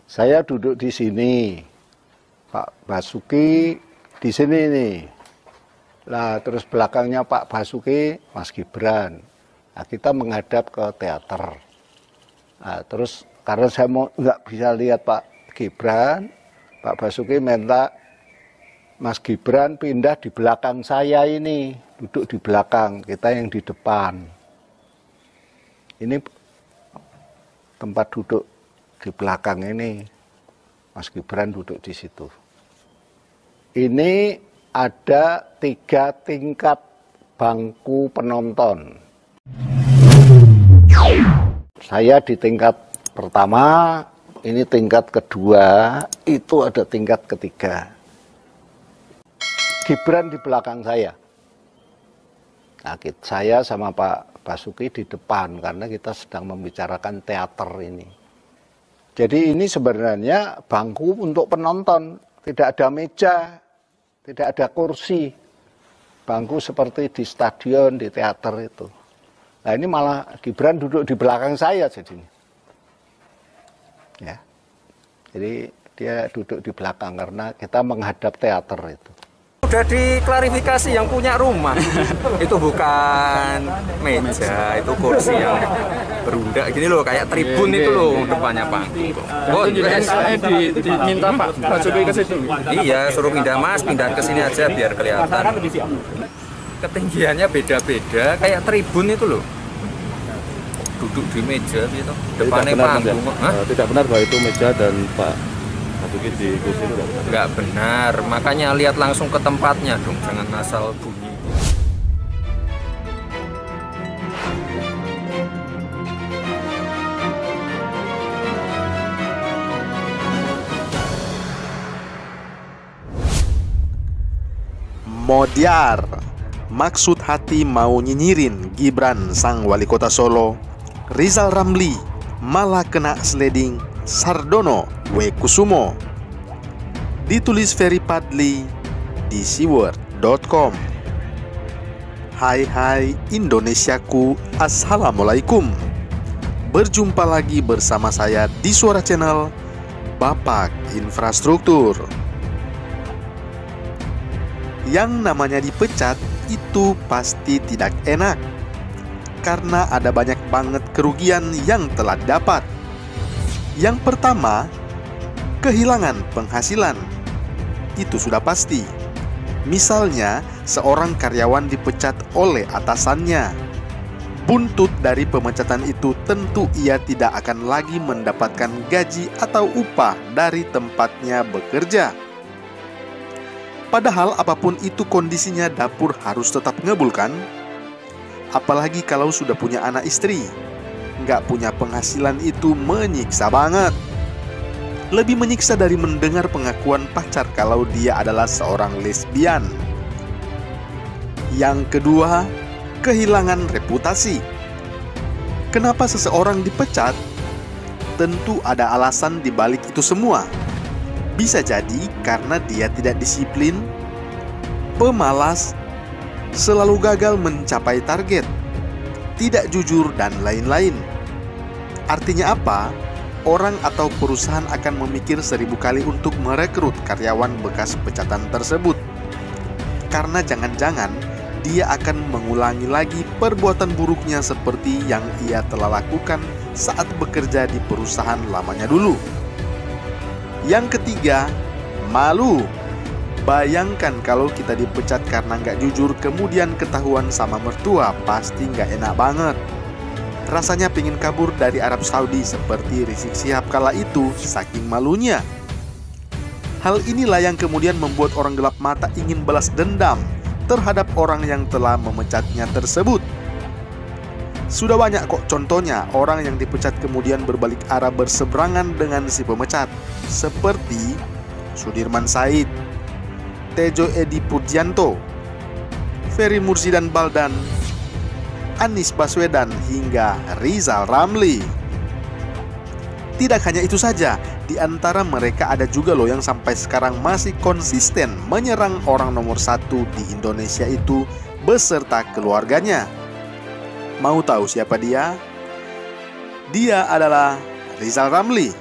Saya duduk di sini, Pak Basuki di sini nih. Lah terus belakangnya Pak Basuki, Mas Gibran. Nah, kita menghadap ke teater. Nah, terus karena saya nggak bisa lihat Pak Gibran, Pak Basuki minta Mas Gibran pindah di belakang saya ini, duduk di belakang, kita yang di depan. Ini tempat duduk di belakang ini, Mas Gibran duduk di situ. Ini ada 3 tingkat bangku penonton. Saya di tingkat pertama, ini tingkat kedua, itu ada tingkat ketiga. Gibran di belakang saya. Nah, saya sama Pak Basuki di depan karena kita sedang membicarakan teater ini. Jadi ini sebenarnya bangku untuk penonton, tidak ada meja, tidak ada kursi. Bangku seperti di stadion, di teater itu. Nah, ini malah Gibran duduk di belakang saya jadinya. Ya. Jadi dia duduk di belakang karena kita menghadap teater itu. Udah diklarifikasi yang punya rumah itu bukan meja, itu kursi yang berundak gini loh, kayak tribun itu loh depannya panggung. Oh, diminta Pak Basuki ke situ. Iya, suruh pindah Mas, pindah ke sini aja biar kelihatan. Ketinggiannya beda-beda, kayak tribun itu loh. Duduk di meja gitu, depannya panggung. Tidak benar bahwa itu meja dan Pak Basuki di kursi itu nggak benar, makanya lihat langsung ke tempatnya dong, jangan asal bunyi. Modiar, maksud hati mau nyinyirin Gibran sang wali kota Solo. Rizal Ramli malah kena sliding Sardono W. Kusumo. Ditulis Ferry Padli di siword.com. Hai Indonesiaku, Assalamualaikum. Berjumpa lagi bersama saya di Suara Channel Bapak Infrastruktur. Yang namanya dipecat itu pasti tidak enak, karena ada banyak banget kerugian yang telah didapat. Yang pertama, kehilangan penghasilan. Itu sudah pasti. Misalnya, seorang karyawan dipecat oleh atasannya. Buntut dari pemecatan itu tentu ia tidak akan lagi mendapatkan gaji atau upah dari tempatnya bekerja. Padahal apapun itu kondisinya, dapur harus tetap ngebul kan? Apalagi kalau sudah punya anak istri. Nggak punya penghasilan itu menyiksa banget. Lebih menyiksa dari mendengar pengakuan pacar kalau dia adalah seorang lesbian. Yang kedua, kehilangan reputasi. Kenapa seseorang dipecat? Tentu ada alasan di balik itu semua. Bisa jadi karena dia tidak disiplin, pemalas, selalu gagal mencapai target, tidak jujur, dan lain-lain. Artinya apa? Orang atau perusahaan akan memikir 1000 kali untuk merekrut karyawan bekas pecatan tersebut. Karena jangan-jangan dia akan mengulangi lagi perbuatan buruknya seperti yang ia telah lakukan saat bekerja di perusahaan lamanya dulu. Yang ketiga, malu. Bayangkan kalau kita dipecat karena nggak jujur, kemudian ketahuan sama mertua, pasti nggak enak banget. Rasanya pingin kabur dari Arab Saudi seperti Rizik Syihab kala itu, saking malunya. Hal inilah yang kemudian membuat orang gelap mata ingin balas dendam terhadap orang yang telah memecatnya tersebut. Sudah banyak kok contohnya orang yang dipecat kemudian berbalik arah berseberangan dengan si pemecat, seperti Sudirman Said, Tejo Edi Purjanto, Ferry Mursidan Baldan, Anies Baswedan, hingga Rizal Ramli. Tidak hanya itu saja, di antara mereka ada juga loh yang sampai sekarang masih konsisten menyerang orang nomor 1 di Indonesia itu beserta keluarganya. Mau tahu siapa dia? Dia adalah Rizal Ramli.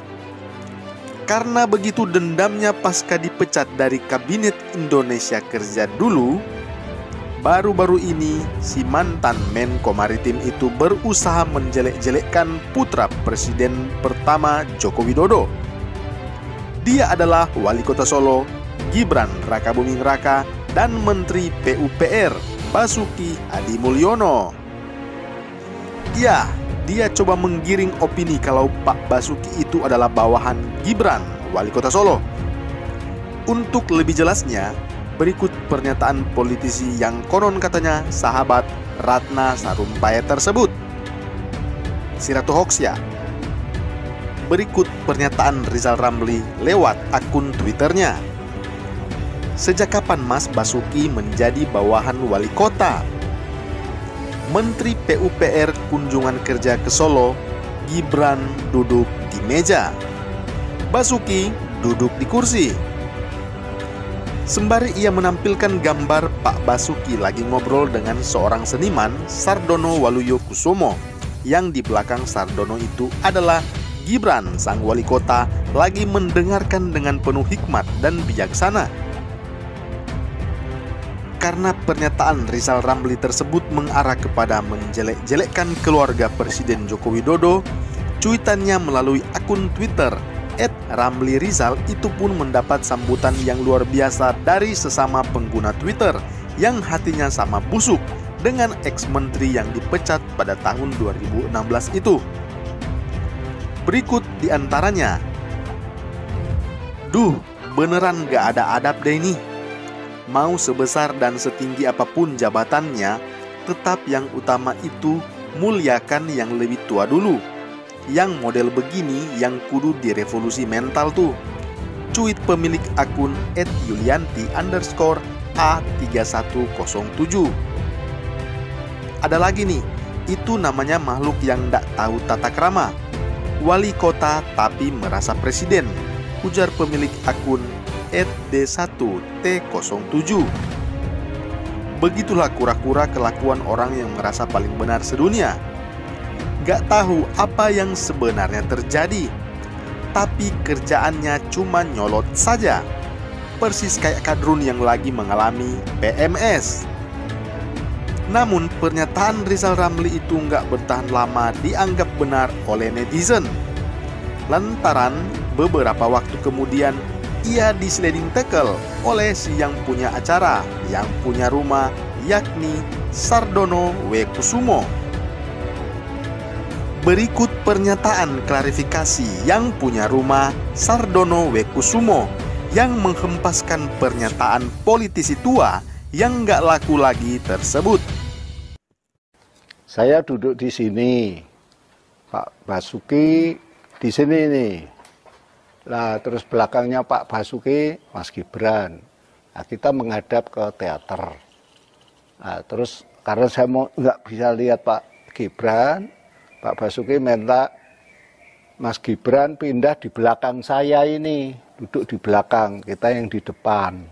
Karena begitu dendamnya pasca dipecat dari Kabinet Indonesia Kerja dulu, baru-baru ini si mantan Menko Maritim itu berusaha menjelek-jelekkan putra Presiden pertama Joko Widodo. Dia adalah Wali Kota Solo, Gibran Rakabuming Raka, dan Menteri PUPR, Basuki Hadi Mulyono. Ya, dia coba menggiring opini kalau Pak Basuki itu adalah bawahan Gibran, Wali Kota Solo. Untuk lebih jelasnya, berikut pernyataan politisi yang konon katanya sahabat Ratna Sarumpait tersebut. Siratu hoax ya. Berikut pernyataan Rizal Ramli lewat akun Twitternya. Sejak kapan Mas Basuki menjadi bawahan wali kota? Menteri PUPR kunjungan kerja ke Solo, Gibran duduk di meja, Basuki duduk di kursi. Sembari ia menampilkan gambar Pak Basuki lagi ngobrol dengan seorang seniman, Sardono Waluyo Kusumo, yang di belakang Sardono itu adalah Gibran, sang wali kota, lagi mendengarkan dengan penuh hikmat dan bijaksana. Karena pernyataan Rizal Ramli tersebut mengarah kepada menjelek-jelekkan keluarga Presiden Joko Widodo, cuitannya melalui akun Twitter @ramlirizal itu pun mendapat sambutan yang luar biasa dari sesama pengguna Twitter yang hatinya sama busuk dengan ex-menteri yang dipecat pada tahun 2016 itu. Berikut diantaranya. Duh, beneran gak ada adab deh ini. Mau sebesar dan setinggi apapun jabatannya, tetap yang utama itu muliakan yang lebih tua dulu. Yang model begini yang kudu direvolusi mental tuh. Cuit pemilik akun @yulianti_A3107. Ada lagi nih, itu namanya makhluk yang gak tahu tata krama. Wali kota tapi merasa presiden, ujar pemilik akun @D1T07. Begitulah kura-kura kelakuan orang yang merasa paling benar sedunia. Gak tahu apa yang sebenarnya terjadi, tapi kerjaannya cuma nyolot saja. Persis kayak kadrun yang lagi mengalami PMS. Namun pernyataan Rizal Ramli itu nggak bertahan lama dianggap benar oleh netizen. Lantaran beberapa waktu kemudian ia disliding tackle oleh si yang punya acara, yang punya rumah, yakni Sardono W. Kusumo. Berikut pernyataan klarifikasi yang punya rumah, Sardono W. Kusumo, yang menghempaskan pernyataan politisi tua yang nggak laku lagi tersebut. Saya duduk di sini, Pak Basuki di sini nih. Lah terus belakangnya Pak Basuki, Mas Gibran. Nah, kita menghadap ke teater. Nah, terus karena saya nggak bisa lihat Pak Gibran, Pak Basuki minta Mas Gibran pindah di belakang saya ini, duduk di belakang, kita yang di depan.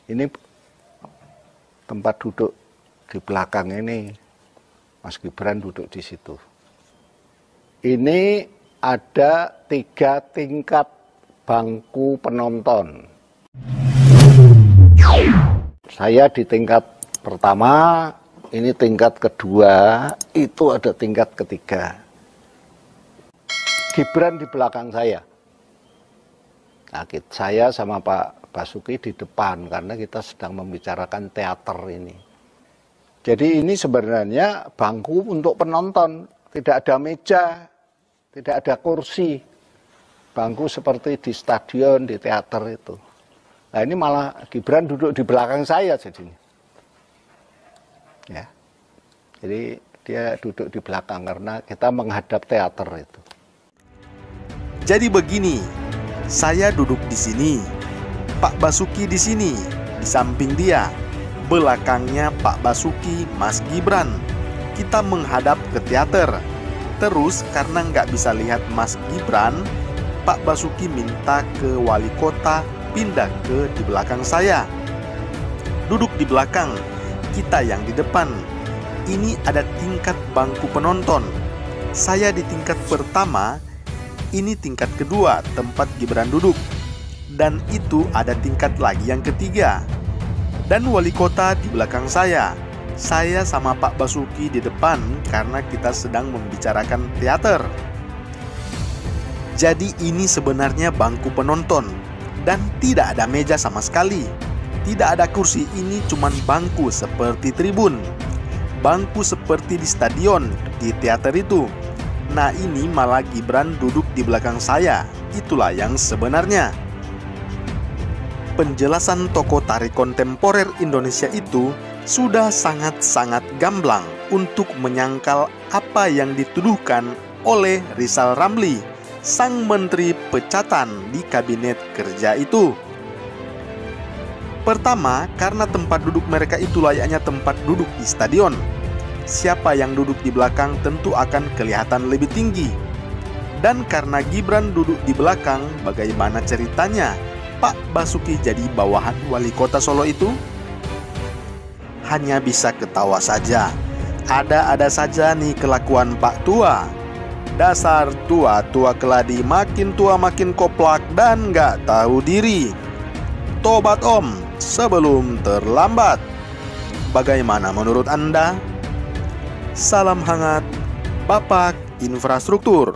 Ini tempat duduk di belakang ini, Mas Gibran duduk di situ. Ini ada 3 tingkat bangku penonton. Saya di tingkat pertama, ini tingkat kedua, itu ada tingkat ketiga. Gibran di belakang saya. Nah, saya sama Pak Basuki di depan karena kita sedang membicarakan teater ini. Jadi ini sebenarnya bangku untuk penonton, tidak ada meja, tidak ada kursi. Bangku seperti di stadion, di teater itu. Nah ini malah Gibran duduk di belakang saya jadinya. Ya. Jadi dia duduk di belakang karena kita menghadap teater itu. Jadi begini, saya duduk di sini, Pak Basuki di sini, di samping dia, belakangnya Pak Basuki, Mas Gibran. Kita menghadap ke teater. Terus karena nggak bisa lihat Mas Gibran, Pak Basuki minta ke wali kota pindah ke di belakang saya. Duduk di belakang, kita yang di depan. Ini ada tingkat bangku penonton. Saya di tingkat pertama, Ini tingkat kedua tempat Gibran duduk. Dan itu ada tingkat lagi yang ketiga. Dan wali kota di belakang saya. Saya sama Pak Basuki di depan karena kita sedang membicarakan teater. Jadi ini sebenarnya bangku penonton. Dan tidak ada meja sama sekali. Tidak ada kursi, ini cuman bangku seperti tribun. Bangku seperti di stadion, di teater itu. Nah ini malah Gibran duduk di belakang saya. Itulah yang sebenarnya. Penjelasan tokoh tari kontemporer Indonesia itu sudah sangat-sangat gamblang untuk menyangkal apa yang dituduhkan oleh Rizal Ramli, sang menteri pecatan di kabinet kerja itu. Pertama, karena tempat duduk mereka itu layaknya tempat duduk di stadion. Siapa yang duduk di belakang tentu akan kelihatan lebih tinggi. Dan karena Gibran duduk di belakang, bagaimana ceritanya Pak Basuki jadi bawahan wali kota Solo itu? Hanya bisa ketawa saja. Ada-ada saja nih kelakuan Pak Tua. Dasar tua-tua keladi, makin tua makin koplak dan gak tahu diri. Tobat om, sebelum terlambat. Bagaimana menurut Anda? Salam hangat, Bapak Infrastruktur.